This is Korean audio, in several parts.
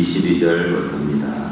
22절부터입니다.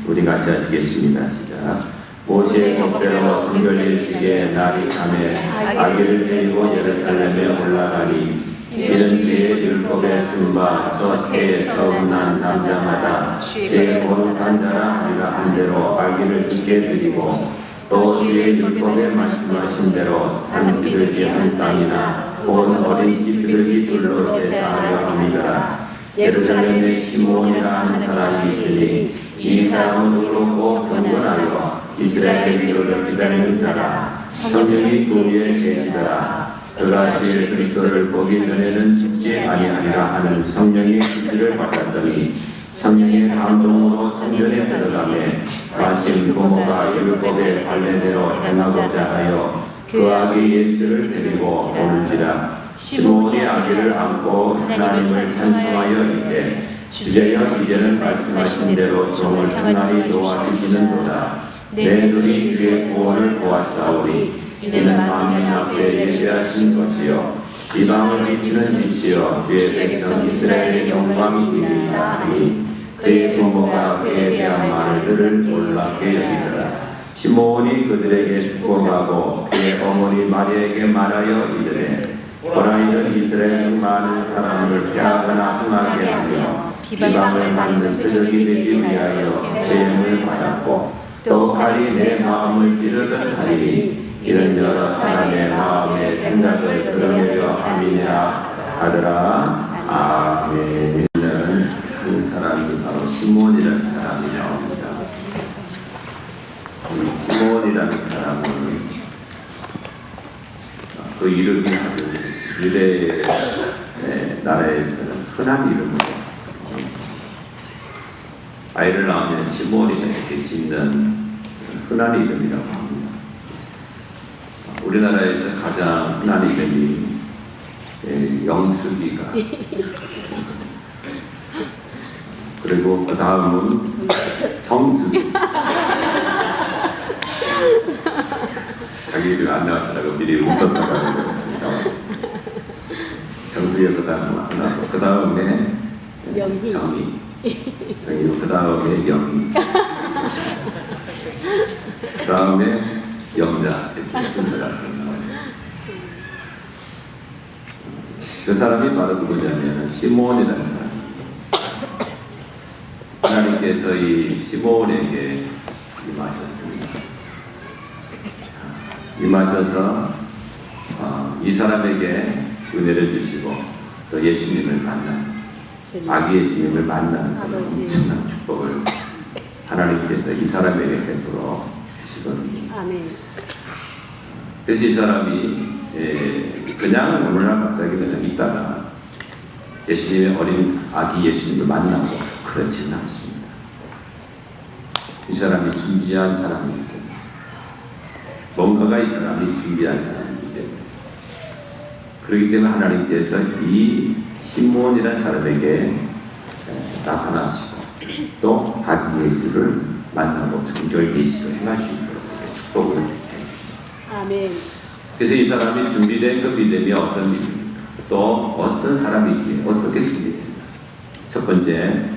우리 같이 하시겠습니다. 시작. 모세의 법대로 성결일식에 날이 밤에 아기를 데리고 예루살렘에 올라가니 이는 죄의 율법에 쓴바 저 태에 처분한 남자마다 죄의 거룩한 자라 하리라 한 대로 아기를 주께 드리고 또 주의 율법에 말씀하신 대로 산 비둘기 한 쌍이나 온 어린 비둘기 둘로 제사하려 합니다. 예루살렘에 시므온이라 하는 사람이 있으니 이 사람은 의롭고 경건하여 이스라엘의 위로를 기다리는 자라. 성령이 그 위에 계시더라. 그가 주의 그리스도를 보기 전에는 죽지 아니하리라 하는 성령의 지시를 받았더니 성령의 감동으로 성전에 들어가매 마침 부모가 율법의 관례대로 행하고자 하여 그 아기 예수를 데리고 오는지라. 시므온이 아기를 안고 하나님을 찬송하여 이르되 주제여 이제는 말씀하신 대로 종을 편안히 도와주시는도다. 내 눈이 주의 구원을 보았사오니 이는 만민 앞에 예비하신 것이요 이방을 비추는 빛이요 주의 백성 이스라엘의 영광이니라 하니 그의 부모가 그에 대한 말들을 놀랍게 여기더라. 시므온이 그들에게 축복하고 그의 어머니 마리아에게 말하여 이르되 보라 이는 이스라엘 중 많은 사람을 패하거나 흥하게 하며 비방을 받는 표적이 되기 위하여 시험을 받았고 또 칼이 내 마음을 찌르듯 하리니 이런 여러 사람의 마음의 생각을 드러내려 함이니라 하더라. 아멘. 한 사람이 바로 시므온이라는 사람이 나옵니다. 이 시므온이라는 사람은 그 이름이 유대 나라에서는 흔한 이름으로 있습니다. 아이를 낳으면 시므온이 이렇게 짓는 흔한 이름이라고 합니다. 우리나라에서 가장 흔한 이름이 영숙이가 그리고 그 다음은 정숙이 자기 이름 안 나왔다고 미리 웃었다고 나왔습니다. 정숙이가 그 다음에 정희 그 다음에 영희 그 다음에 영자 이렇게 순서가 나와요. 그 사람이 바로 누구냐면 시므온이라는 사람입니다. 하나님께서 이 시므온에게 임하셨습니다. 임하셔서 이 사람에게 은혜를 주시고 또 예수님을 만나는 아기 예수님을 만나는 그런 엄청난 축복을 하나님께서 이 사람에게 베풀어 주시거든요. 아멘. 그래서 이 사람이 그냥 어느 날 갑자기 그냥 있다가 예수님의 어린 아기 예수님을 만나고 그렇지는 않습니다. 이 사람이 준비한 사람이기 때문에 뭔가가 이 사람이 준비한 사람이기 때문에 그렇기 때문에 하나님께서 이 시므온이라는 사람에게 나타나시고 또 아기 예수를 만나고 정결계시를 행할 수 있도록 축복을 해주십니다. 아멘. 그래서 이 사람이 준비된 그 믿음이 어떤 믿음입니까? 또 어떤 사람이기에 어떻게 준비됩니까? 첫 번째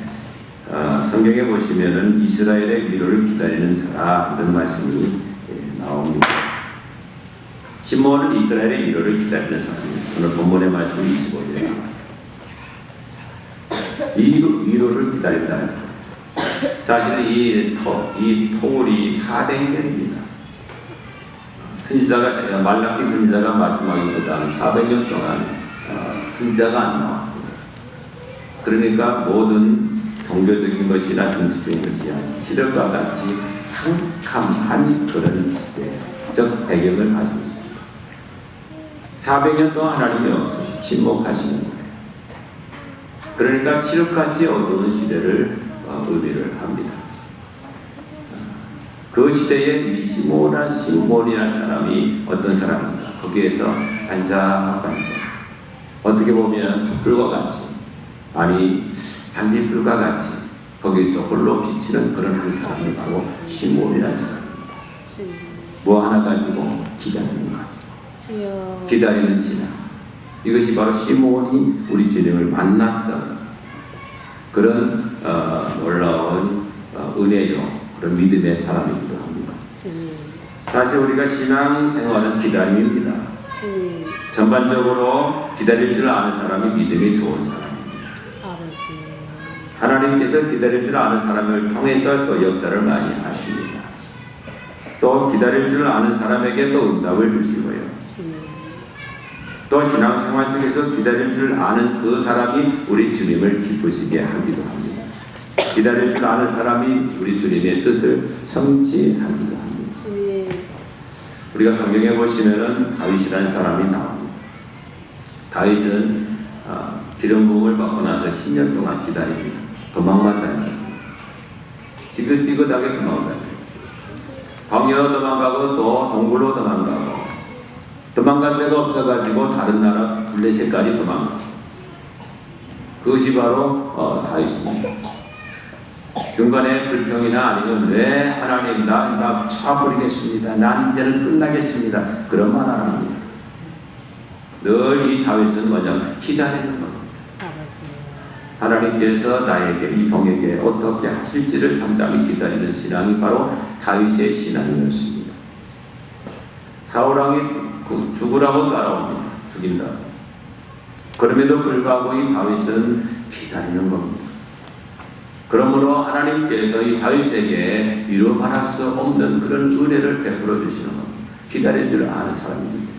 성경에 보시면은 이스라엘의 위로를 기다리는 자라 이런 말씀이 나옵니다. 시므온은 이스라엘의 위로를 기다리는 사람입니다. 오늘 본문의 말씀이 25절에 나와요. 이 위로를 기다린다는 것. 사실 이 토울이 400년입니다. 선지자가 말라기 선지자가 마지막이보다 400년 동안 선지자가 안 나왔고, 그러니까 모든 종교적인 것이나 정치적인 것이 아주 지력과 같이 캄캄한 그런 시대적 배경을 가지고 있습니다. 400년 동안 하나님이 없어요. 침묵하시는 거예요. 그러니까 칠흑같이 어두운 시대를 의미를 합니다. 그 시대에 이 시므온이라는 사람이 어떤 사람인가? 거기에서 반짝반짝 어떻게 보면 촛불과 같이 아니 반딧불과 같이 거기서 홀로 비치는 그런 한 사람이 바로 시므온이라는 사람입니다. 뭐 하나 가지고 기다리는 거죠. 기다리는 신앙. 이것이 바로 시므온이 우리 주님을 만났던 그런 놀라운 은혜요, 그런 믿음의 사람이기도 합니다. 사실 우리가 신앙생활은 기다림입니다. 전반적으로 기다릴 줄 아는 사람이 믿음이 좋은 사람입니다. 하나님께서 기다릴 줄 아는 사람을 통해서 또 역사를 많이 하십니다. 또 기다릴 줄 아는 사람에게 또 응답을 주시고요. 또 신앙생활 속에서 기다릴 줄 아는 그 사람이 우리 주님을 기쁘시게 하기도 합니다. 기다릴 줄 아는 사람이 우리 주님의 뜻을 성취하기도 합니다. 우리가 성경에 보시면은 다윗이라는 사람이 나옵니다. 다윗은 기름 부음을 받고 나서 10년 동안 기다립니다. 도망만 다닙니다. 지긋지긋하게 도망다닙니다. 광야로 도망가고 또 동굴로 도망가고, 도망갈 데가 없어가지고 다른 나라 블레셋까지 도망가고, 그것이 바로 다윗입니다. 중간에 불평이나 아니면 왜 하나님 나 쳐버리겠습니다, 난 이제는 끝나겠습니다, 그런 말 안 합니다. 늘 이 다윗은 뭐냐, 기다리는 겁니다. 하나님께서 나에게, 이 종에게 어떻게 하실지를 잠잠히 기다리는 신앙이 바로 다윗의 신앙이었습니다. 사울왕이 죽으라고 따라옵니다. 죽인다. 그럼에도 불구하고 이 다윗은 기다리는 겁니다. 그러므로 하나님께서 이 다윗에게 이루 말할 수 없는 그런 은혜를 베풀어 주시는 겁니다. 기다릴 줄 아는 사람입니다.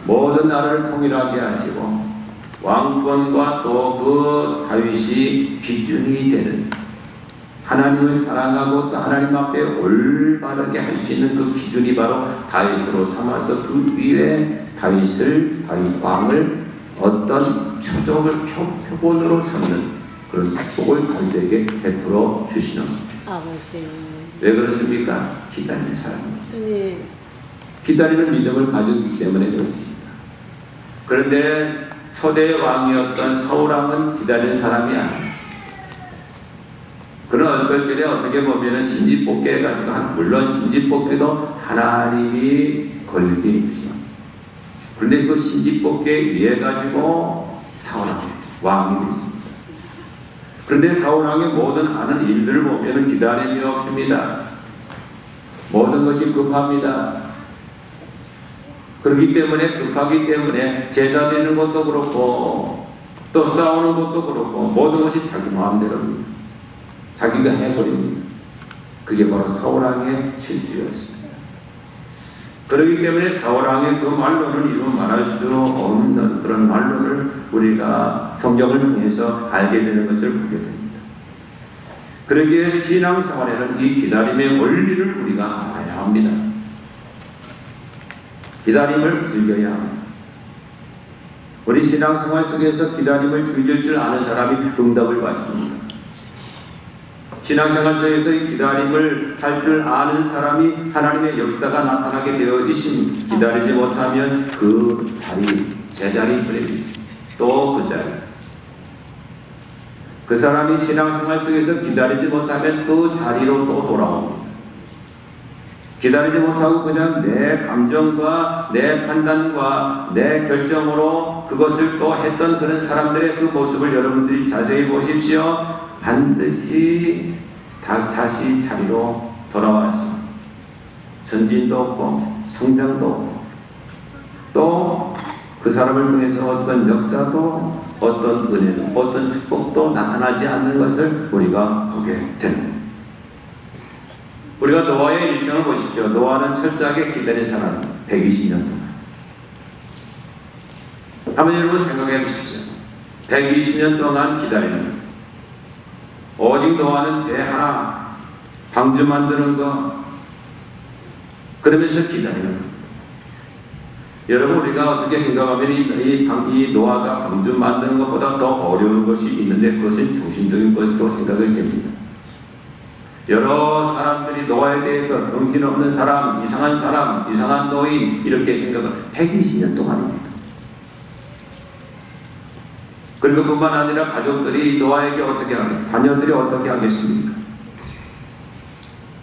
모든 나라를 통일하게 하시고 왕권과 또 그 다윗이 기준이 되는, 하나님을 사랑하고 또 하나님 앞에 올바르게 할 수 있는 그 기준이 바로 다윗으로 삼아서 그 위에 다윗 왕을 어떤 표적을 표본으로 삼는 그런 축복을 다윗에게 베풀어 주시는 겁니다. 왜 그렇습니까? 기다리는 사람입니다. 기다리는 믿음을 가지기 때문에 그렇습니다. 그런데 초대 왕이었던 사울왕은 기다리는 사람이 아니었습니다. 그런 어떨 때에 어떻게 보면 신짓뽑기 해가지고, 물론 신짓뽑기도 하나님이 걸리게 해주시죠. 그런데 그 신짓뽑기에 의해 가지고 사울왕이 왕이 됐습니다. 그런데 사울왕의 모든 하는 일들을 보면 기다림이 없습니다. 모든 것이 급합니다. 그렇기 때문에, 급하기 때문에 제사 드리는 것도 그렇고 또 싸우는 것도 그렇고 모든 것이 자기 마음대로입니다. 자기가 해버립니다. 그게 바로 사울왕의 실수였습니다. 그렇기 때문에 사울왕의 그 말로는 이루 말할 수 없는 그런 말로를 우리가 성경을 통해서 알게 되는 것을 보게 됩니다. 그러기에 신앙생활에는 이 기다림의 원리를 우리가 알아야 합니다. 기다림을 즐겨야 합니다. 우리 신앙생활 속에서 기다림을 즐길 줄 아는 사람이 응답을 받습니다. 신앙생활 속에서 이 기다림을 할 줄 아는 사람이 하나님의 역사가 나타나게 되어 있습니다. 기다리지 못하면 그 자리, 제자리 버립니다. 또 그 자리. 그 사람이 신앙생활 속에서 기다리지 못하면 그 자리로 또 돌아옵니다. 기다리지 못하고 그냥 내 감정과 내 판단과 내 결정으로 그것을 또 했던 그런 사람들의 그 모습을 여러분들이 자세히 보십시오. 반드시 다시 자리로 돌아와서 전진도 없고 성장도 없고 또 그 사람을 통해서 어떤 역사도 어떤 은혜도 어떤 축복도 나타나지 않는 것을 우리가 보게 됩니다. 우리가 노아의 일생을 보십시오. 노아는 철저하게 기다린 사람 120년 동안. 한번 여러분 생각해 보십시오. 120년 동안 기다리는 것. 오직 노아는 배 하나 방주 만드는 거 그러면서 기다리는 것. 여러분 우리가 어떻게 생각하면 이 노아가 방주 만드는 것보다 더 어려운 것이 있는데 그것은 중심적인 것으로 생각이 됩니다. 여러 사람들이 노아에 대해서 정신없는 사람, 이상한 노인 이렇게 생각을 120년 동안입니다. 그리고 뿐만 아니라 가족들이 노아에게 어떻게 하겠습니까? 자녀들이 어떻게 하겠습니까?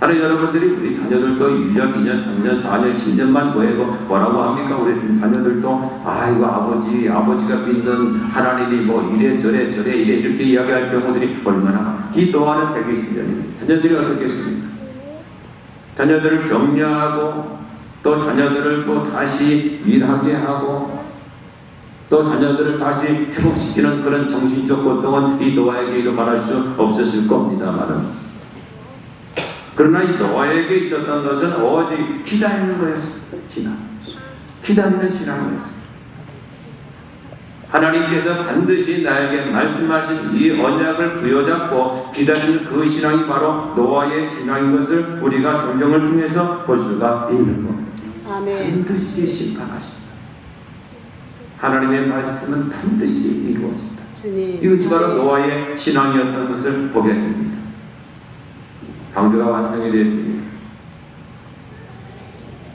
하는 여러분들이 우리 자녀들도 1년, 2년, 3년, 4년, 10년만 뭐해도 뭐라고 합니까? 우리 자녀들도 아이고 아버지가 믿는 하나님이 뭐 이래 이래 이렇게 이야기할 경우들이 얼마나 이 또한은 120년입니다. 자녀들이 어떻겠습니까? 자녀들을 격려하고 또 자녀들을 또 다시 일하게 하고 또 자녀들을 다시 회복시키는 그런 정신적 고통은 이 노아에게 이루 말할 수 없었을 겁니다만은 그러나 이 노아에게 있었던 것은 오직 기다리는 거였습니다. 기다리는 신앙이었습니다. 하나님께서 반드시 나에게 말씀하신 이 언약을 부여잡고 기다리는 그 신앙이 바로 노아의 신앙인 것을 우리가 성경을 통해서 볼 수가 있는 겁니다. 아멘. 반드시 심판하신다. 하나님의 말씀은 반드시 이루어진다. 이것이 바로 노아의 신앙이었던 것을 보게 됩니다. 방주가 완성이 되었습니다.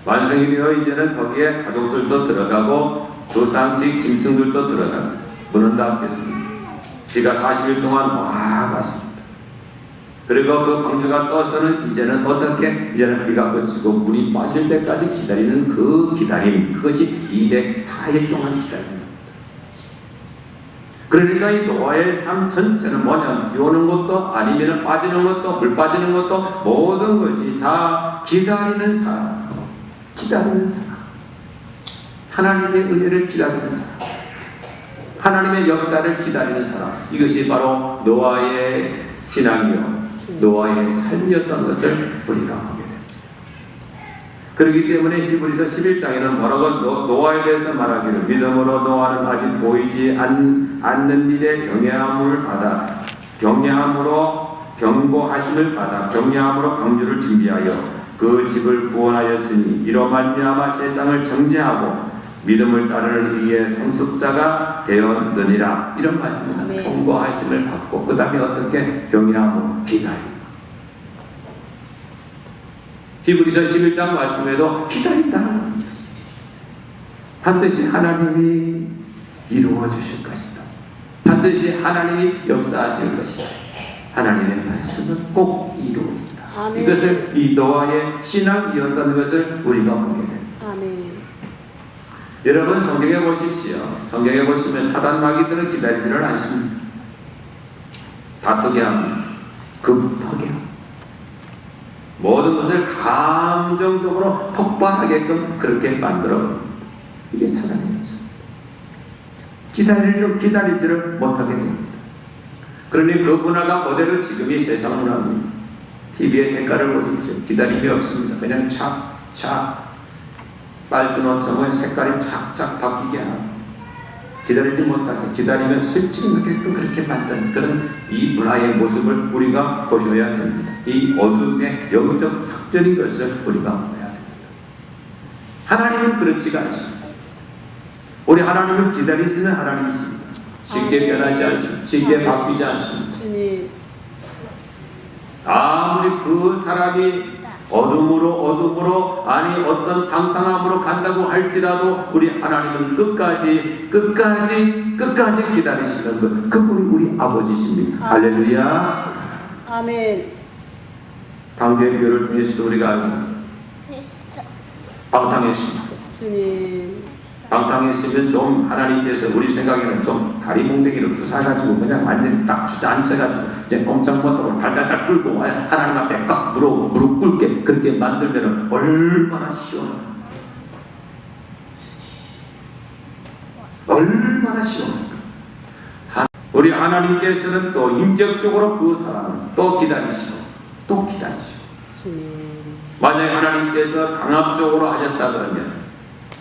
완성이 되어 이제는 거기에 가족들도 들어가고 조상식 짐승들도 들어갑니다. 문은 닫겠습니다. 비가 40일 동안 와 갔습니다. 그리고 그 방주가 떠서는 이제는 어떻게? 이제는 비가 그치고 물이 빠질 때까지 기다리는 그 기다림, 그것이 204일 동안 기다립니다. 그러니까 이 노아의 삶 전체는 뭐냐? 비 오는 것도 아니면 빠지는 것도 물 빠지는 것도 모든 것이 다 기다리는 사람, 하나님의 은혜를 기다리는 사람, 하나님의 역사를 기다리는 사람, 이것이 바로 노아의 신앙이요 노아의 삶이었던 것을 우리가 보게 됩니다. 그렇기 때문에 히브리서 11장에는 뭐라고 노아에 대해서 말하기를 믿음으로 노아는 아직 보이지 않는 일에 경외함을 받아 경외함으로 경고하심을 받아 경외함으로 방주를 준비하여 그 집을 구원하였으니 이로 말미암아 세상을 정죄하고 믿음을 따르는 이의 성숙자가 되었느니라. 이런 말씀입니다. 경고하심을 받고 그 다음에 어떻게 경외하고 기다리고 히브리서 11장 말씀에도 기다린다는 겁니다. 반드시 하나님이 이루어 주실 것이다. 반드시 하나님이 역사하실 것이다. 하나님의 말씀은 꼭 이루어진다. 아멘. 이것을 이 노아의 신앙이었다는 것을 우리가 보게 됩니다. 아멘. 여러분 성경에 보십시오. 성경에 보시면 사단 마귀들은 기다리지를 않습니다. 다투게 합니다. 급하게 합니다. 모든 것을 감정적으로 폭발하게끔 그렇게 만들어버립니다. 이게 사단의 모습입니다. 기다리지를 못하게 됩니다. 그러니 그 문화가 그대로 지금이 세상 문화입니다. TV의 색깔을 보십시오. 기다림이 없습니다. 그냥 착착 빨주노점은 색깔이 착착 바뀌게 하고 기다리지 못하게 기다리면 슬쩍하게끔 그렇게 만드는 그런 이 문화의 모습을 우리가 보셔야 됩니다. 이 어둠의 영적 작전인 것을 우리가 봐야 됩니다. 하나님은 그렇지가 않습니다. 우리 하나님은 기다리시는 하나님이십니다. 쉽게 변하지 않습니다. 쉽게 바뀌지 않습니다. 아무리 그 사람이 어둠으로 아니 어떤 방탕함으로 간다고 할지라도 우리 하나님은 끝까지 기다리시는 것, 그분이 우리 아버지십니다. 할렐루야. 아멘. 방주의 비유를 통해서도 우리가 알고 방탕했습니다. 주님. 방탕했으면 좀 하나님께서 우리 생각에는 좀 다리 몽둥이를 부사가지고 그냥 완전히 딱 주저앉혀가지고 이제 꼼짝 못하고 달달달 끌고 하나님 앞에 꽉 무릎 꿇게 그렇게 만들면 얼마나 시원합니까? 얼마나 시원합니까? 우리 하나님께서는 또 인격적으로 그 사람을 또 기다리시고 만약에 하나님께서 강압적으로 하셨다 그러면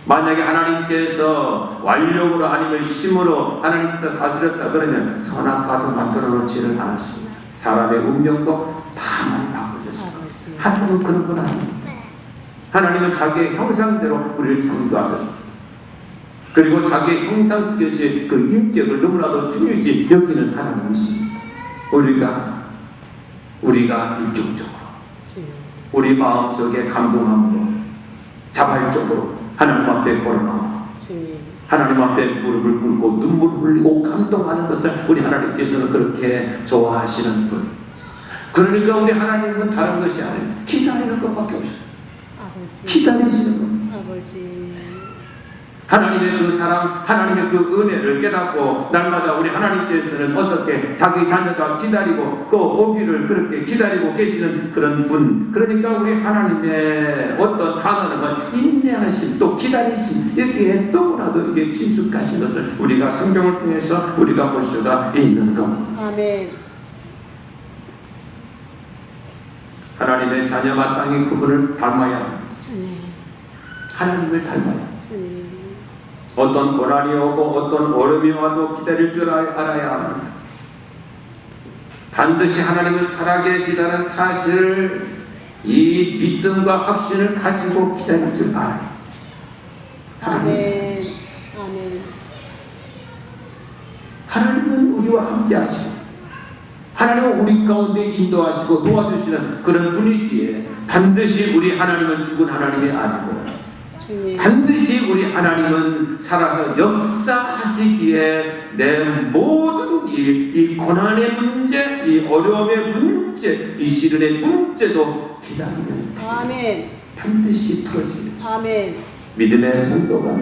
만약에 하나님께서 완력으로 아니면 힘으로 하나님께서 다스렸다 그러면 선악과도 만들어 놓지를 않았습니다. 사람의 운명도 다 많이 바꿔줬습니다. 하나님은 그런 건 아닙니다. 하나님은 자기의 형상대로 우리를 창조하셨습니다. 그리고 자기의 형상 속에서의 그 인격을 너무나도 중요시 여기는 하나님이십니다. 우리가 인격적으로 우리 마음속에 감동함으로 자발적으로 하나님 앞에 걸어나와 하나님 앞에 무릎을 꿇고 눈물을 흘리고 감동하는 것을 우리 하나님께서는 그렇게 좋아하시는 분. 그러니까 우리 하나님은 다른 것이 아니에요. 기다리는 것밖에 없어요. 아버지. 기다리시는 것. 아버지. 하나님의 그 사랑, 하나님의 그 은혜를 깨닫고 날마다 우리 하나님께서는 어떻게 자기 자녀가 기다리고 또 오기를 그렇게 기다리고 계시는 그런 분. 그러니까 우리 하나님의 어떤 단어는 인내하심, 또 기다리심, 여기에 너무나도 이게 친숙하신 것을 우리가 성경을 통해서 우리가 볼 수가 있는 것. 아멘. 하나님의 자녀 마땅히 그분을 닮아야 합니다. 주님. 하나님을 닮아야 합니다. 주님. 어떤 고난이 오고 어떤 어려움이 와도 기다릴 줄 알아야 합니다. 반드시 하나님은 살아계시다는 사실을 이 믿음과 확신을 가지고 기다릴 줄 알아요. 하나님은 살아계시다. 아멘. 하나님은 우리와 함께 하시고 하나님은 우리 가운데 인도하시고 도와주시는 그런 분위기에 반드시 우리 하나님은 죽은 하나님이 아니고 반드시 우리 하나님은 살아서 역사하시기에 내 모든 이 고난의 문제, 이 어려움의 문제, 이 시련의 문제도 기다리면 아멘. 반드시 풀어지게 됩니다. 아멘. 믿음의 성도가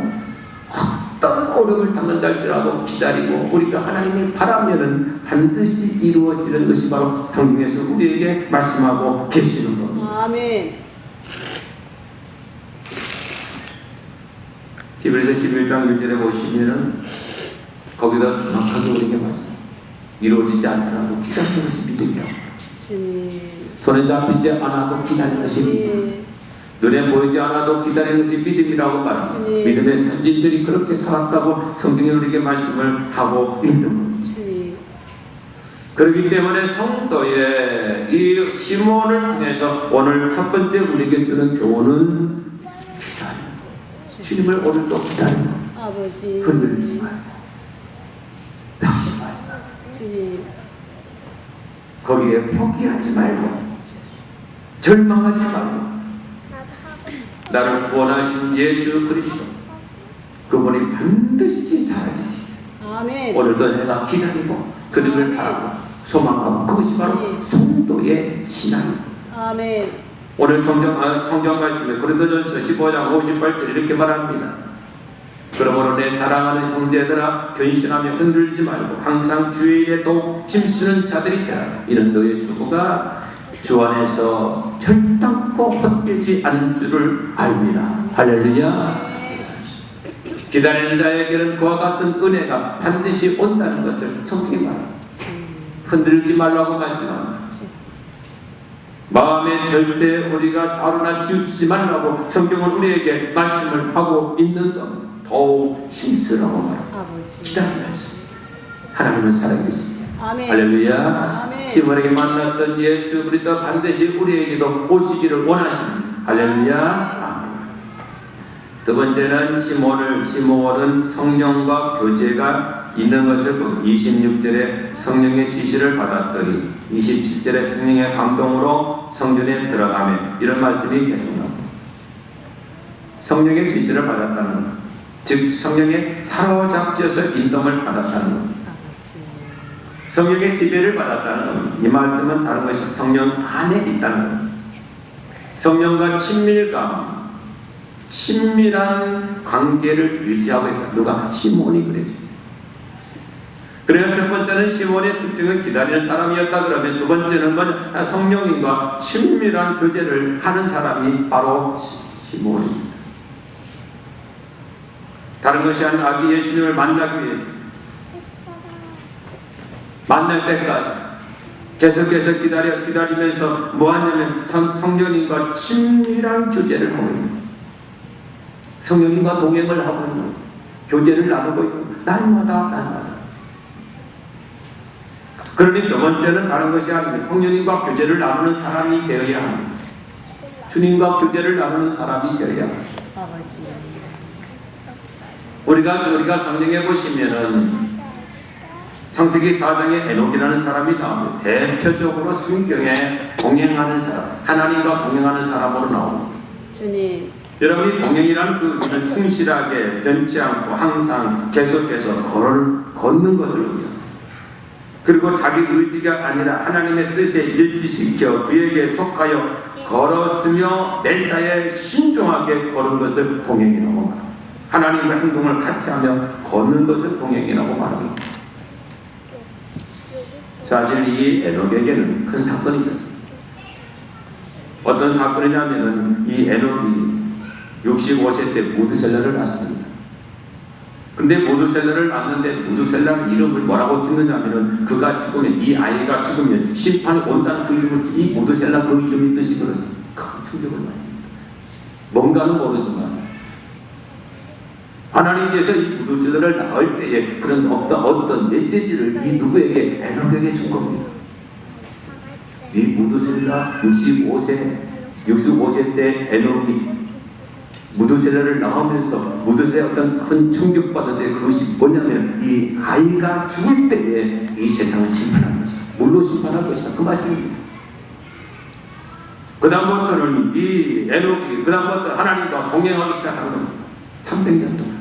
어떤 어려움을 당한다 할지라도 기다리고 우리가 하나님을 바라면은 반드시 이루어지는 것이 바로 성경에서 우리에게 말씀하고 계시는 겁니다. 아멘. 히브리서 11장 1절에 보시면은 거기다 정확하게 우리에게 말씀. 이루어지지 않더라도 기다리는 것이 믿음이야. 손에 잡히지 않아도 기다리는 것이 믿음. 눈에 보이지 않아도 기다리는 것이 믿음이라고 말합니다. 믿음의 선진들이 그렇게 살았다고 성경에 우리에게 말씀을 하고 있는 겁니다. 그렇기 때문에 성도의 이 시몬을 통해서 오늘 첫 번째 우리에게 주는 교훈은 주님을 오늘도 기다리고 아버지 흔들리지 말고 낙심하지 말고 주님 거기에 포기하지 말고 절망하지 말고 나를 구원하신 예수 그리스도 그분이 반드시 살아계시기 아멘. 오늘도 내가 기다리고 그분을 바라고 소망하고 그것이 바로 성도의 신앙입니다. 아멘. 오늘 성경 말씀에 고린도전서 15장 58절 이렇게 말합니다. 그러므로 내 사랑하는 형제들아 견신하며 흔들리지 말고 항상 주의 일에 더욱 힘쓰는 자들이 되라. 이는 너의 수고가 주 안에서 결단코 헛되지 않은 줄을 알미라. 할렐루야. 기다리는 자에게는 그와 같은 은혜가 반드시 온다는 것을 성경이 말합니다. 흔들지 말라고 말씀합니다. 마음에 절대 우리가 좌우나 치우치지 말라고 성경은 우리에게 말씀을 하고 있는 것. 더욱 힘쓰라고 말합니다. 기다리면서 하나님은 살아계십니다. 할렐루야. 시몬에게 만났던 예수 그리스도 반드시 우리에게도 오시기를 원하십니다. 할렐루야. 아멘. 두 번째는 시몬은 성령과 교제가 있는 것을 보고 26절에 성령의 지시를 받았더니 27절에 성령의 감동으로 성전에 들어가며 이런 말씀이 계속 나옵니다. 성령의 지시를 받았다는 것, 즉 성령의 사로잡혀서 인도를 받았다는 것, 성령의 지배를 받았다는 것. 이 말씀은 다른 것이 성령 안에 있다는 것. 성령과 친밀한 관계를 유지하고 있다. 누가? 시몬이 그랬습니다. 그래서 첫 번째는 시몬의 특징은 기다리는 사람이었다 그러면 두 번째는 성령님과 친밀한 교제를 하는 사람이 바로 시몬입니다. 다른 것이 아닌 아기 예수님을 만나기 위해서 만날 때까지 계속해서 기다리면서 뭐 하냐면 성령님과 친밀한 교제를 하고 있는 거예요. 성령님과 동행을 하고 있는 거예요. 교제를 나누고 있는 거예요. 날마다 그러니 두 번째는 다른 것이 아니고 성령님과 교제를 나누는 사람이 되어야 합니다. 주님과 교제를 나누는 사람이 되어야 합니다. 우리가 성경에 보시면은 창세기 4장에 에녹이라는 사람이 나옵니다. 대표적으로 성경에 동행하는 사람, 하나님과 동행하는 사람으로 나옵니다. 주님. 여러분이 동행이라는 그 충실하게 변치 않고 항상 계속해서 걷는 것을 의미합니다. 그리고 자기 의지가 아니라 하나님의 뜻에 일치시켜 그에게 속하여 걸었으며 메사에 신중하게 걸은 것을 동행이라고 말합니다. 하나님과 행동을 같이 하며 걷는 것을 동행이라고 말합니다. 사실 이 에녹에게는 큰 사건이 있었습니다. 어떤 사건이냐면은 이 에녹이 65세 때 무드셀라를 낳았습니다. 근데 무드셀라를 낳았는데 무드셀라 이름을 뭐라고 짓느냐면은 그가 죽으면, 이 아이가 죽으면 심판이 온다는 그 이름을, 이 무드셀라 그 이름의 뜻이 그렇습니다. 큰 충격을 받습니다. 뭔가는 모르지만 하나님께서 이 무드셀라를 낳을 때에 그런 어떤 메시지를 이 누구에게, 에녹에게 준 겁니다. 이 무드셀라 65세 때 에녹이 무드셀라를 낳으면서 무드셀라에 어떤 큰 충격받는데, 그것이 뭐냐면 이 아이가 죽을 때에 이 세상을 심판할 것이다. 물로 심판할 것이다. 그 말씀입니다. 그 다음부터는 이 에녹이 그다음부터 하나님과 동행하기 시작한 겁니다. 300년 동안.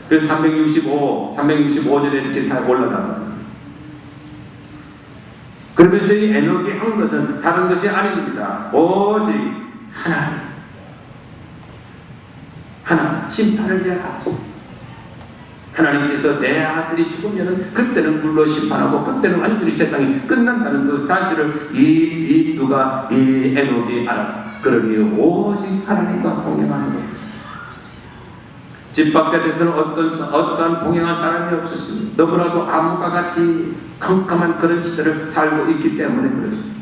그래서 365년에 이렇게 다 올라가거든요. 그러면서 이 에녹이 한 것은 다른 것이 아닙니다. 오직 하나님 심판을 제하고, 하나님께서 내 아들이 죽으면 그때는 물로 심판하고 그때는 완전히 세상이 끝난다는 그 사실을 이 에녹이 알아서, 그러니 오직 하나님과 동행하는 거죠. 집 바깥에서는 어떤 동행한 사람이 없었습니다. 너무나도 암흑과 같이 캄캄한 그런 시대를 살고 있기 때문에 그렇습니다.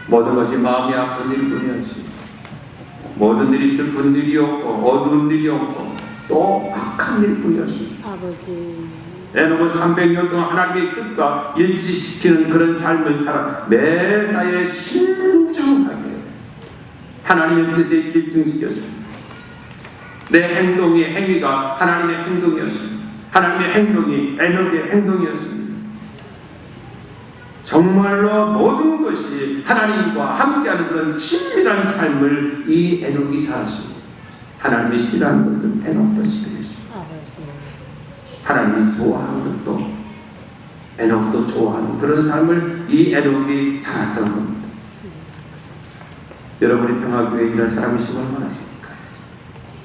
모든 것이 마음이 아픈 일뿐이었습니다. 모든 일이 슬픈 일이었고 어두운 일이었고 또 악한 일뿐이었습니다. 아버지, 에녹은 300년 동안 하나님의 뜻과 일치시키는 그런 삶을 살아 매사에 신중하게 하나님의 뜻에 일등시켰습니다. 내 행위가 하나님의 행동이었습니다. 하나님의 행동이 에녹의 행동이었습니다. 정말로 모든 것이 하나님과 함께하는 그런 친밀한 삶을 이 에녹이 살았습니다. 하나님이 싫어하는 것은 에녹도 싫어했습니다. 하나님이 좋아하는 것도 에녹도 좋아하는 그런 삶을 이 에녹이 살았던 겁니다. 여러분이 평화교회에 이런 사람이시면 얼마나 좋을까요?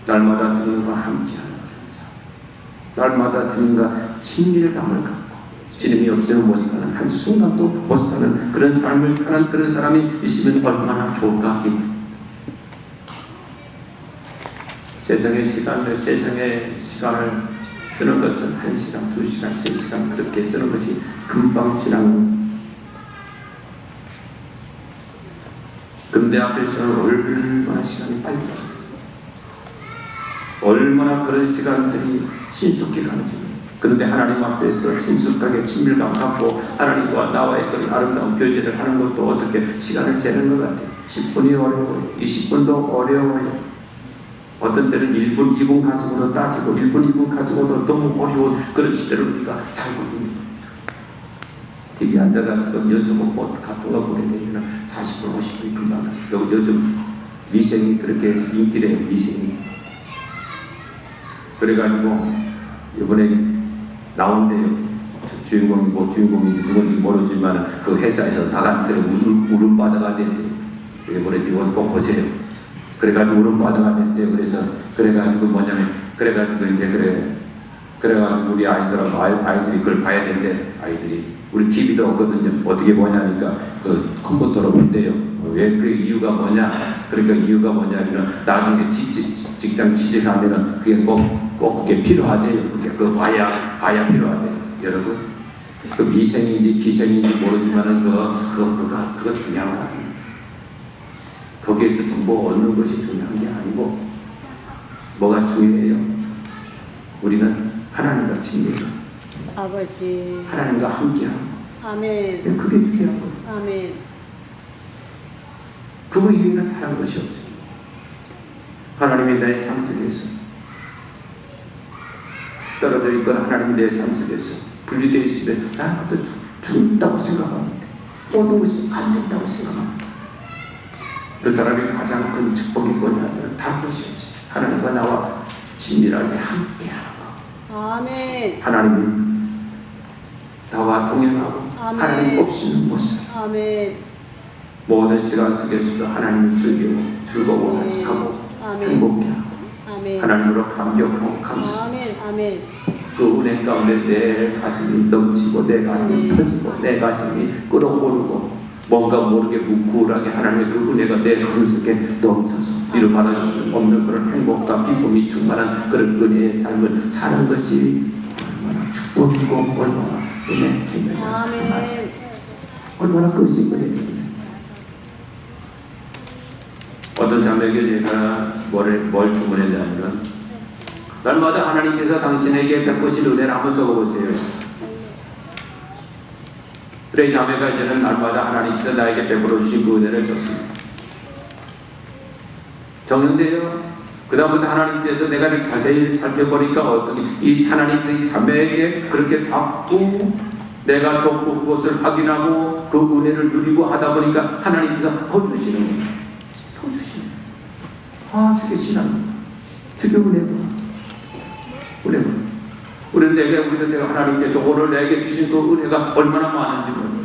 날마다 주님과 함께하는 그런 삶, 날마다 주님과 친밀감을 갖고 주님이 없이는 못 사는, 한순간도 못 사는 그런 삶을 사는 그런 사람이 있으면 얼마나 좋을까. 세상의 시간을 쓰는 것은 1시간, 2시간, 3시간 그렇게 쓰는 것이 금방 지나는, 근데 앞에서는 얼마나 시간이 빨리 가요. 얼마나 그런 시간들이 신속히 가는지. 그런데 하나님 앞에서 친숙하게 친밀감 갖고 하나님과 나와의 그런 아름다운 교제를 하는 것도 어떻게 시간을 재는 것 같아요. 10분이 어려워요. 20분도 어려워요. 어떤 때는 1분, 2분 가지고도 따지고 1분, 2분 가지고도 너무 어려운 그런 시대를 우리가 살고 있는 겁니다. TV 앉아가지고 연속곡 같은 거 보게 되면 40분, 50분이 금방 가요. 요즘 미생이 그렇게 인기래요. 미생이. 그래가지고 이번에 나온대요. 주인공인지 누군지 모르지만 그 회사에서 나간테 울음바다가 된대요. 이번에 이건 꼭 보세요. 그래가지고 울음바다가 된대요. 그래가지고 뭐냐면 그래가지고 우리 아이들이 그걸 봐야 되는데, 아이들이 우리 TV도 없거든요. 어떻게 보냐니까 그 컴퓨터로 본대요. 왜 그 이유가 뭐냐? 그러니까 이유가 뭐냐면 나중에 직장 취직하면은 그게 꼭 그게 필요하대요. 그게 그 봐야 필요하대요. 여러분, 그 미생인지 기생인지 모르지만은 그거 중요한 거 아니에요. 거기에서 정보 얻는 것이 중요한 게 아니고 뭐가 중요해요? 우리는 하나님과 친밀감, 아버지, 하나님과 함께하는 거. 아멘. 그게 중요한 거. 아멘. 그 이유는 다른 것이 없어요. 하나님이 나의 삶 속에서 떨어져 있거나 하나님이 내 삶 속에서 분리되어 있으면 나는 그것도 죽는다고 생각합니다. 모든 것이 안 된다고 생각합니다. 그 사람이 가장 큰 축복이 뭐냐면 다른 것이 없어요. 하나님과 나와 친밀하게 함께하는 거. 아멘. 하나님이 나와 동행하고 아멘. 하나님 없이는 못 살아. 아멘. 모든 시간 속에서도 하나님을 즐거워하고 아멘. 행복해 하고 아멘. 하나님으로 감격하고 감사하고 아멘. 아멘. 그 은혜 가운데 내 가슴이 넘치고 내 가슴이 아멘. 터지고 내 가슴이 끓어오르고 뭔가 모르게 뭉클하게 하나님의 그 은혜가 내 가슴속에 넘쳐서 이루 말할 수 없는 그런 행복과 기쁨이 충만한 그런 은혜의 삶을 사는 것이 얼마나 축복이고 얼마나 은혜입니다. 아멘. 얼마나 끝이 은혜입니다. 어떤 자매에게 제가 뭘 주문했냐면 날마다 하나님께서 당신에게 베푸신 은혜를 한번 적어보세요. 그래 이 자매가 이제는 날마다 하나님께서 나에게 베풀어 주신 그 은혜를 적습니다. 적는데요. 그 다음부터 하나님께서 내가 이렇게 자세히 살펴보니까 어떻게 이 하나님께서 이 자매에게 그렇게 자꾸 내가 적고 그것을 확인하고 그 은혜를 누리고 하다 보니까 하나님께서 더 주시는 거예요. 더 주시는 거예요. 아, 저게 신앙, 저게 은혜구나. 은혜구나. 우리가 하나님께서 오늘 내게 주신 그 은혜가 얼마나 많은지 몰라요.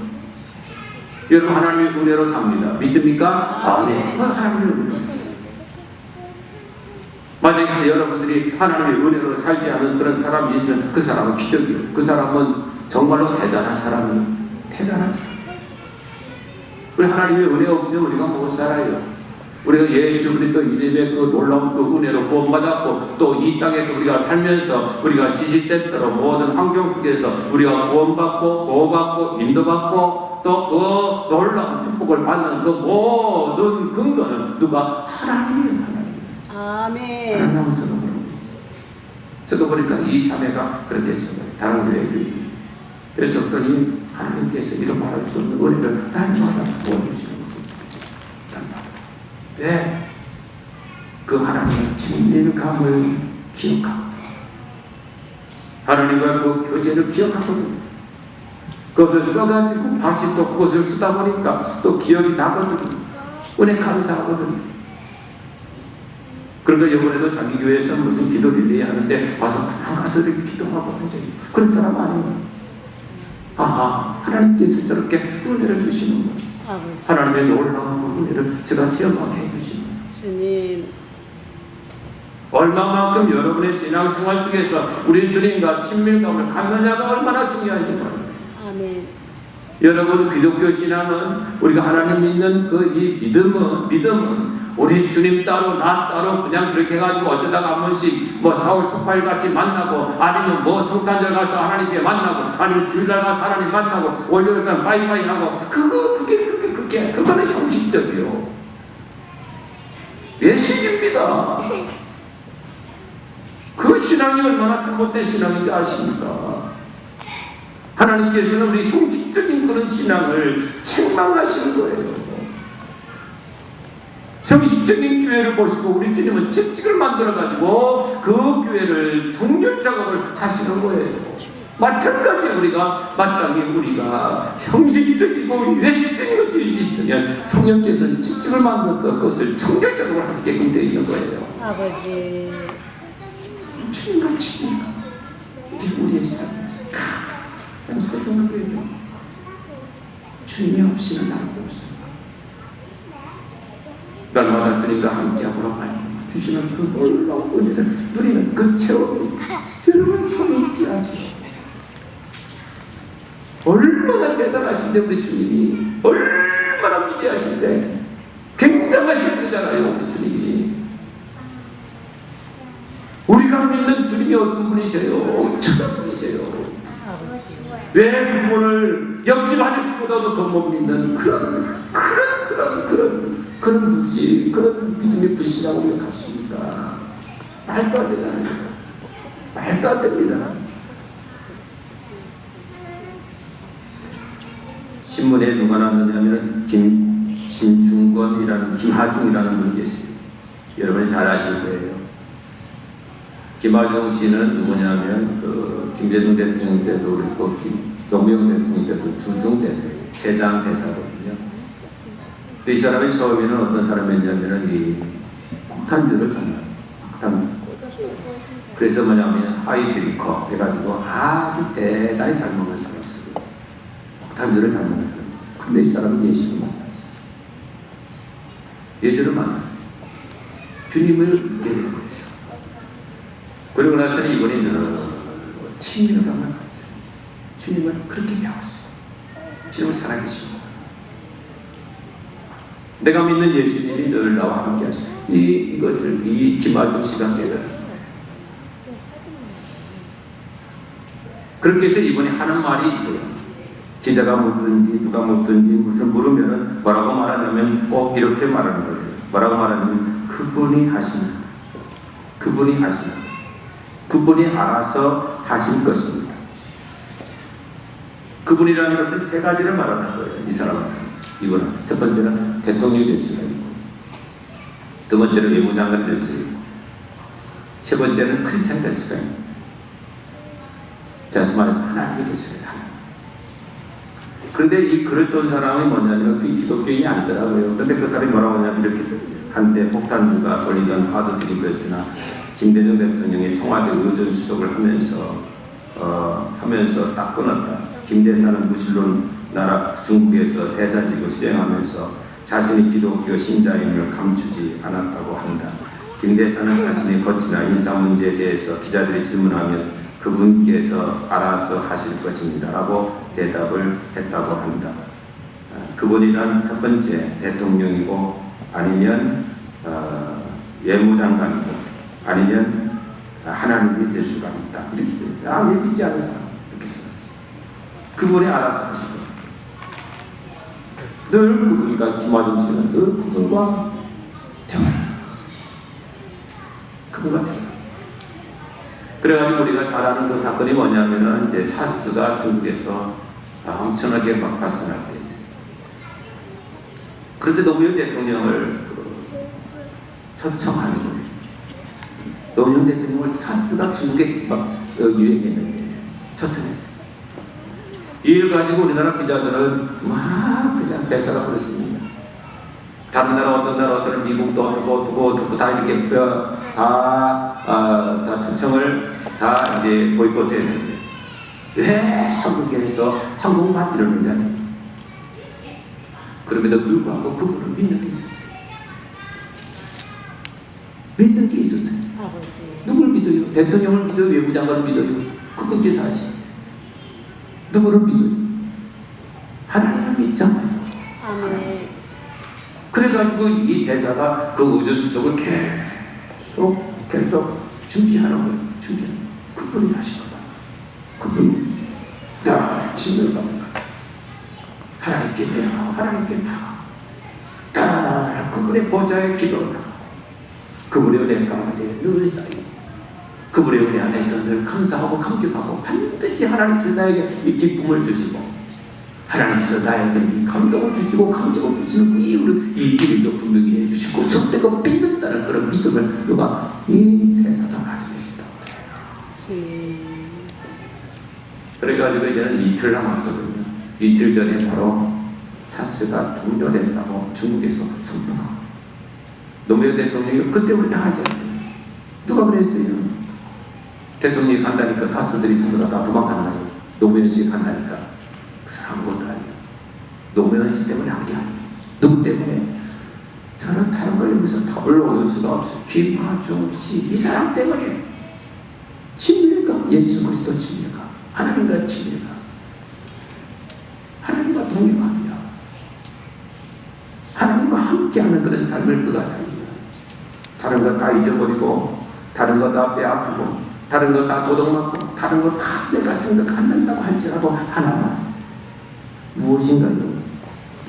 여러분 하나님의 은혜로 삽니다. 믿습니까? 아멘. 하나님의 은혜로 삽니다. 만약에 여러분들이 하나님의 은혜로 살지 않은 그런 사람이 있으면 그 사람은 기적이에요. 그 사람은 정말로 대단한 사람이에요. 대단한 사람. 우리 하나님의 은혜 없이는 우리가 못 살아요. 우리가 예수 그리스도 이름의 그 놀라운 그 은혜로 구원받았고 또 이 땅에서 우리가 살면서 우리가 시시때때로 모든 환경 속에서 우리가 구원받고 보호받고 인도받고 또 그 놀라운 축복을 받는 그 모든 근거는 누가? 하나님이에요. 하나님. 아멘. 하나님하고 적어보는 거죠. 적어보니까 이 자매가 그렇게 적어요. 다른 교회들이. 그래서 적더니 하나님께서 이런 말할 수 없는 은혜를 날마다 부어주시는 것입니다. 날마다. 왜? 그 하나님의 친밀감을 기억하거든. 하나님과 그 교제를 기억하거든. 그것을 써가지고 다시 또 그것을 쓰다 보니까 또 기억이 나거든. 은혜 감사하거든. 그러니까 이번에도 자기 교회에서 무슨 기도 릴레이 하는데 와서 그냥 가서 이렇게 기도하고 하세요. 그런 사람 아니에요. 아하, 하나님께서 저렇게 은혜를 주시는 거예요. 아버지. 하나님의 놀라운 그 은혜를 제가 체험하게 해주시는 거예요. 주님. 얼마만큼 여러분의 신앙생활 속에서 우리 주님과 친밀감을 갖느냐가 얼마나 중요한지 몰라요. 아멘. 여러분 기독교 신앙은 우리가 하나님 믿는 그 이 믿음은 우리 주님 따로 나 따로 그냥 그렇게 해가지고 어쩌다가 한 번씩 뭐 사월 초파일 같이 만나고 아니면 뭐 성탄절 가서 하나님께 만나고 아니면 주일날 가서 하나님 만나고 월요일날 바이바이 하고 그거는 형식적이요. 예식입니다. 그 신앙이 얼마나 잘못된 신앙인지 아십니까? 하나님께서는 우리 형식적인 그런 신앙을 책망하시는 거예요. 형식적인 교회를 보시고 우리 주님은 채찍을 만들어가지고 그 교회를 종결 작업을 하시는 거예요. 마찬가지 우리가 마땅히 우리가 형식적이고 외식적인 것이 있으면 성령께서는 채찍을 만들어서 그것을 종결 작업을 하시게끔 되어 있는 거예요. 아버지. 주님과 친구가 이게 우리의 삶에서 가장 소중한 거예요. 주님이 없이는 나를 못 살아. 날마다 주님과 함께하고 주시는 그 놀라운 은혜를 누리는 그 체험이 여러분 성취하지. 얼마나 대단하신데 우리 주님이 얼마나 위대하신데 굉장하신 분이잖아요. 우리 주님이. 우리가 믿는 주님이 어떤 분이세요? 엄청난 분이세요. 왜 그분을 영접하실수보다도 더 못 믿는 그런 무지, 그런 믿음의 불신하고 왜 가십니까? 말도 안 되잖아요. 말도 안 됩니다. 신문에 누가 나왔느냐면 김하중이라는 분이 계세요. 여러분이 잘 아실 거예요. 김하중 씨는 누구냐면 그 김대중 대통령 때도 그랬고 노무현 대통령 때도 주중대사예요. 최장대사거든요. 이 사람이 처음에는 어떤 사람이었냐면은 이 폭탄주를 전해요. 폭탄주. 그래서 뭐냐면 하이드리커 해가지고 아주 대단히 잘 먹는 사람이에요. 단절을 잡는 사람. 근데 이 사람은 예수를 만났어요. 예수를 만났어요. 주님을 믿게 된 거예요. 그리고 나서는 이번에 친밀감을 갖죠. 주님을 그렇게 배웠어요. 주님을 살아계십니다. 내가 믿는 예수님이 늘 나와 함께 하시고 이것을 이 김아준 씨가 깨달아요. 그렇게 해서 이번에 하는 말이 있어요. 제자가 묻든지 누가 묻든지 무슨 물으면은 뭐라고 말하냐면 이렇게 말하는 거예요. 뭐라고 말하냐면 그분이 하시는, 그분이 하시는, 그분이 알아서 하실 것입니다. 그분이라는 것은 세 가지를 말하는 거예요. 이 사람한테. 이거는 첫 번째는 대통령이 될 수가 있고, 두 번째는 외무장관이 될 수가 있고, 세 번째는 크리스찬이 될 수가 있고, 다시 말해서 하나님이 될 수가 있어요. 그런데 이 글을 쓴 사람이 뭐냐면 기독교인이 아니더라고요. 그런데 그 사람이 뭐라고 하냐면 이렇게 썼어요. 한때 폭탄주가 걸리던 하드 트리프였으나 김대중 대통령이 청와대 의전수석을 하면서 딱 끊었다. 김대사는 무신론 나라 중국에서 대사직을 수행하면서 자신이 기독교 신자임을 감추지 않았다고 한다. 김대사는 자신의 거치나 인사 문제에 대해서 기자들이 질문하면 그분께서 알아서 하실 것입니다 라고 대답을 했다고 한다. 그분이란 첫 번째 대통령이고 아니면 외무장관이고 아니면 하나님이 될 수가 있다. 이렇게 돼요. 왜 믿지 않은 사람 이렇게 써놨어요. 그분이 알아서 하실 거예요. 늘 그분과 김아준 씨는 늘 그분과 대화를 했어요. 그분과 대화. 그래가지고 우리가 잘 아는 그 사건이 뭐냐면은 이제 사스가 중국에서 엄청나게 막 발생할 때 있어요. 그런데 노무현 대통령을 초청하는 거예요. 노무현 대통령을 사스가 중국에 막 유행했는데 초청했어요. 이 일 가지고 우리나라 기자들은 막 그냥 대사가 그렇습니다. 다른 나라 어떤 미국도 어떻고 다 이렇게 다 초청을 다 이제 보이콧했는데 왜 한국에서 한국만 이러느냐. 그럼에도 불구하고 그분을 믿는 게 있었어요. 믿는 게 있었어요. 아버지. 누굴 믿어요? 대통령을 믿어요? 외무장관을 믿어요? 그분께서 하시는. 누구를 믿어요? 하나님을 믿잖아요. 아멘. 그래가지고 이 대사가 그 의전수석을 계속 준비하는 거예요. 준비하는 거예요. 그분이 하신 거다. 그분이 다 진을 받는 거다. 하나님께 내려가고 하나님께 나가고 다 그분의 보좌에 기도를 하고 그분의 은혜 가운데 늘 쌓이고 그분의 은혜 안에서 늘 감사하고 감격하고 반드시 하나님께서 나에게 이 기쁨을 주시고 하나님께서 나에게 이 감동을 주시고 감정을 주시는 이유를 이 일도 분명히 해주시고 속되고 믿는다는 그런 믿음을 누가 이 대사가 가지고 있었다고 해요. 그래가지고 이제는 이틀 남았거든요. 이틀 전에 바로 사스가 종료된다고 중국에서 선포하고 노무현 대통령이 그때 우리 다 하지 않아요. 누가 그랬어요? 대통령이 간다니까 사스들이 전부 다 도망갔나요? 노무현 씨 간다니까 그 사람 아무것도 아니에요. 노무현 씨 때문에 한 게 아니에요. 누구 때문에? 저는 다른 걸 여기서 답을 얻을 수가 없어요. 김아준 씨 이 사람 때문에 친밀감, 예수 그리스도 친밀감, 하나님과 친밀감, 하나님과 동행하며 하나님과 함께하는 그런 삶을 그가 살면 다른 거 다 잊어버리고 다른 거 다 빼앗기고 다른 거 다 도둑맞고 다른 거 다 내가 생각 안 난다고 할지라도 하나만 무엇인가요?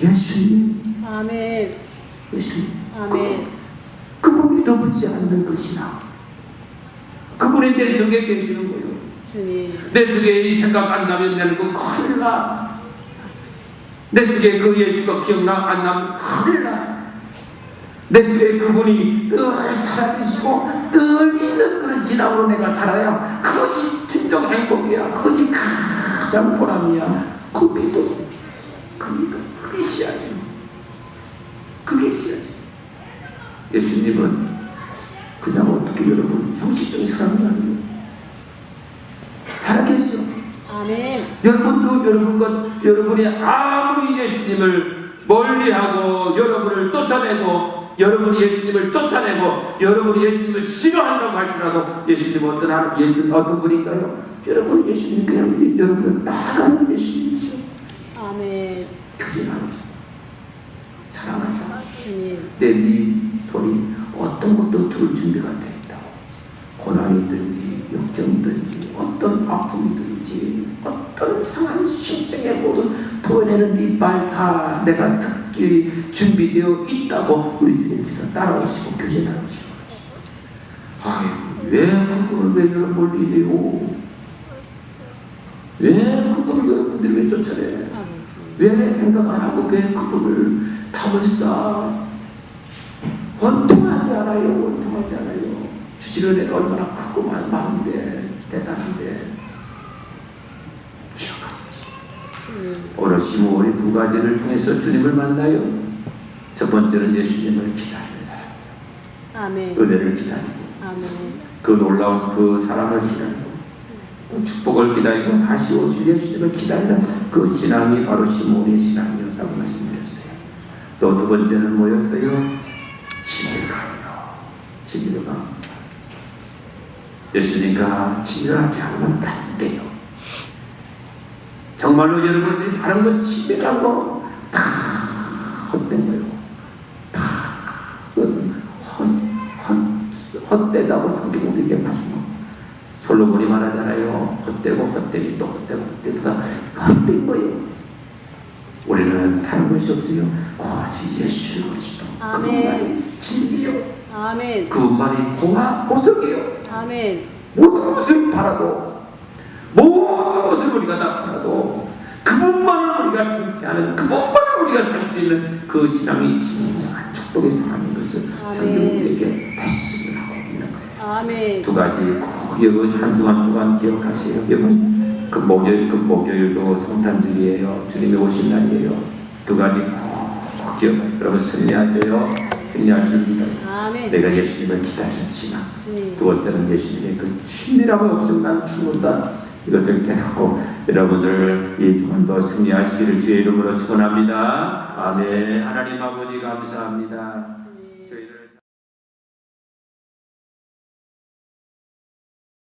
예수님. 아멘. 예수님. 아멘. 그분 믿어보지 않는 것이나 그분이 내 속에 계시는 거예요. 주님. 내 속에 이 생각 안 나면 나는 그 큰일 나. 내 속에 그 예수가 기억나 안 나면 큰일 나. 내 속에 그분이 늘 살아계시고 늘 있는 그런 신앙으로 내가 살아야 그것이 진정 행복이야. 그것이 가장 보람이야. 그 믿어. 그러니까 그게 있어야지. 그게 있어야지. 예수님은 그냥 어떻게 여러분 형식적인 사람이 아니에요. 살아계셔. 아멘. 여러분도 여러분이 아무리 예수님을 멀리하고 여러분을 쫓아내고 여러분이 예수님을 쫓아내고 여러분이 예수님을 싫어한다고 할지라도 예수님 어떤 분인가요? 여러분 예수님 그냥 여러분을 따라가는 예수님이죠. 아멘. 교제하자, 사랑하자. 주님. 네 소리 어떤 것도 들을 준비가 되어 있다고. 고난이든지 역경이든지 어떤 아픔이든지 어떤 상한 심정의 모든 도해내는 네 말 다 내가 듣기 준비되어 있다고 우리 주님께서 따라오시고 교제 나누시고. 아이고 왜 그분을 왜 여러분 멀리해요? 왜 그분을 여러분들이 왜 쫓아내? 왜 생각 안 하고 왜 그분을 담을 쌓아? 원통하지 않아요. 원통하지 않아요. 주시는 애가 얼마나 크고 많은데 대단한데 기억하십시오. 오늘 시므온이 두 가지를 통해서 주님을 만나요. 첫 번째는 예수님을 기다리는 사람. 아멘. 은혜를 기다리고 아멘. 그 놀라운 그 사랑을 기다리고 축복을 기다리고 다시 오실 예수님을 기다리는 그 신앙이 바로 시므온의 신앙이었다고 말씀드렸어요. 또 두 번째는 뭐였어요? 친밀감이요. 친밀감. 예수님과 친밀하지 않으면 안 돼요. 정말로 여러분들이 다른 건 친밀하고 다 헛된 거예요. 다 그것은 헛되다고 성경 우리에게 말씀합니다. 솔로몬이 말하잖아요. 헛되고 헛되니 또 헛되고 헛되다 헛된 거예요. 우리는 다른 것이 없어요. 오직 예수 그리스도. 그분만이 진리요. 아멘. 그분만이 보석이요. 아멘. 모든 것을 바라도 모든 것을 우리가 다 바라도 그분만을 우리가 정치하는 그분만을 우리가 살 수 있는 그 신앙이 진정한 축복의 사람인 것을 성경 우리에게 말씀을 하고 있는 거예요. 아멘. 두 가지 꼭 여러분 한 주간 동안 기억하세요. 여러분 그 목요일도 성탄절이에요. 주님이 오신 날이에요. 두 가지 꼭 기억하세요. 여러분 승리하세요. 승리하십니다. 아멘. 내가 예수님을 기다렸지만 주님. 두 번째는 예수님의 그 친밀함을 없으면 난 죽는다. 이것을 깨닫고 여러분들 이 주간도 승리하시기를 주의 이름으로 축원합니다. 아멘. 하나님 아버지 감사합니다.